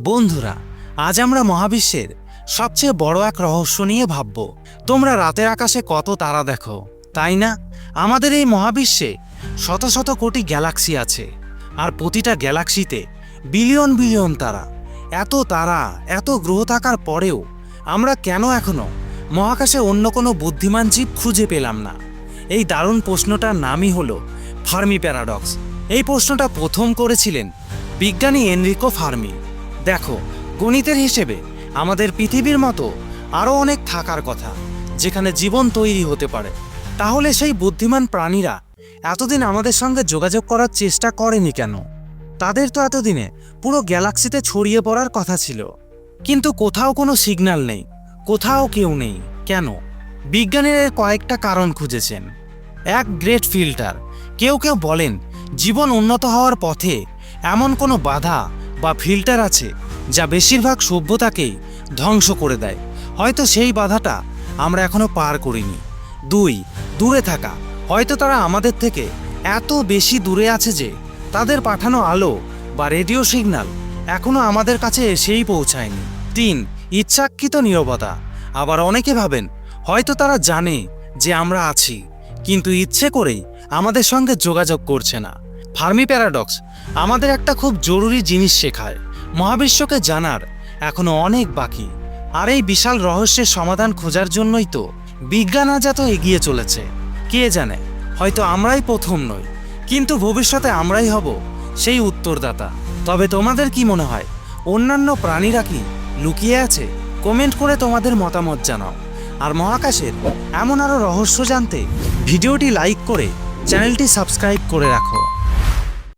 বন্ধুরা, আজ আমরা মহাবিশ্বের সবচেয়ে বড় এক রহস্য নিয়ে ভাবব। তোমরা রাতের আকাশে কত তারা দেখো, তাই না? আমাদের এই মহাবিশ্বে শত শত কোটি গ্যালাক্সি আছে, আর প্রতিটা গ্যালাক্সিতে বিলিয়ন বিলিয়ন তারা। এত গ্রহ থাকার পরেও আমরা কেন এখনো মহাকাশে অন্য কোনো বুদ্ধিমান জীব খুঁজে পেলাম না? এই দারুণ প্রশ্নটার নামই হলো ফার্মি প্যারাডক্স। এই প্রশ্নটা প্রথম করেছিলেন বিজ্ঞানী এনরিকো ফার্মি। দেখো, গণিতের হিসেবে আমাদের পৃথিবীর মতো আরও অনেক থাকার কথা যেখানে জীবন তৈরি হতে পারে। তাহলে সেই বুদ্ধিমান প্রাণীরা এতদিন আমাদের সঙ্গে যোগাযোগ করার চেষ্টা করেনি কেন? তাদের তো এতদিনে পুরো গ্যালাক্সিতে ছড়িয়ে পড়ার কথা ছিল, কিন্তু কোথাও কোনো সিগন্যাল নেই, কোথাও কেউ নেই কেন? বিজ্ঞানীরা এর কয়েকটা কারণ খুঁজেছেন। এক, গ্রেট ফিল্টার। কেউ কেউ বলেন জীবন উন্নত হওয়ার পথে এমন কোনো বাধা বা ফিল্টার আছে যা বেশিরভাগ সভ্যতাকেই ধ্বংস করে দেয়। হয়তো সেই বাধাটা আমরা এখনো পার করিনি। দুই, দূরে থাকা। হয়তো তারা আমাদের থেকে এত বেশি দূরে আছে যে তাদের পাঠানো আলো বা রেডিও সিগন্যাল এখনো আমাদের কাছে এসেই পৌঁছায়নি। তিন, ইচ্ছাকৃত নীরবতা। আবার অনেকে ভাবেন হয়তো তারা জানে যে আমরা আছি, কিন্তু ইচ্ছে করেই আমাদের সঙ্গে যোগাযোগ করছে না। ফার্মি প্যারাডক্স আমাদের একটা খুব জরুরি জিনিস শেখায়, মহাবিশ্বকে জানার এখনো অনেক বাকি। আর এই বিশাল রহস্যের সমাধান খোঁজার জন্যই তো বিজ্ঞান আজ এত এগিয়ে চলেছে। কে জানে, হয়তো আমরাই প্রথম নই, কিন্তু ভবিষ্যতে আমরাই হব সেই উত্তরদাতা। তবে তোমাদের কি মনে হয়, অন্যান্য প্রাণীরা কি লুকিয়ে আছে? কমেন্ট করে তোমাদের মতামত জানাও। আর মহাকাশের এমন আরও রহস্য জানতে ভিডিওটি লাইক করে চ্যানেলটি সাবস্ক্রাইব করে রাখো।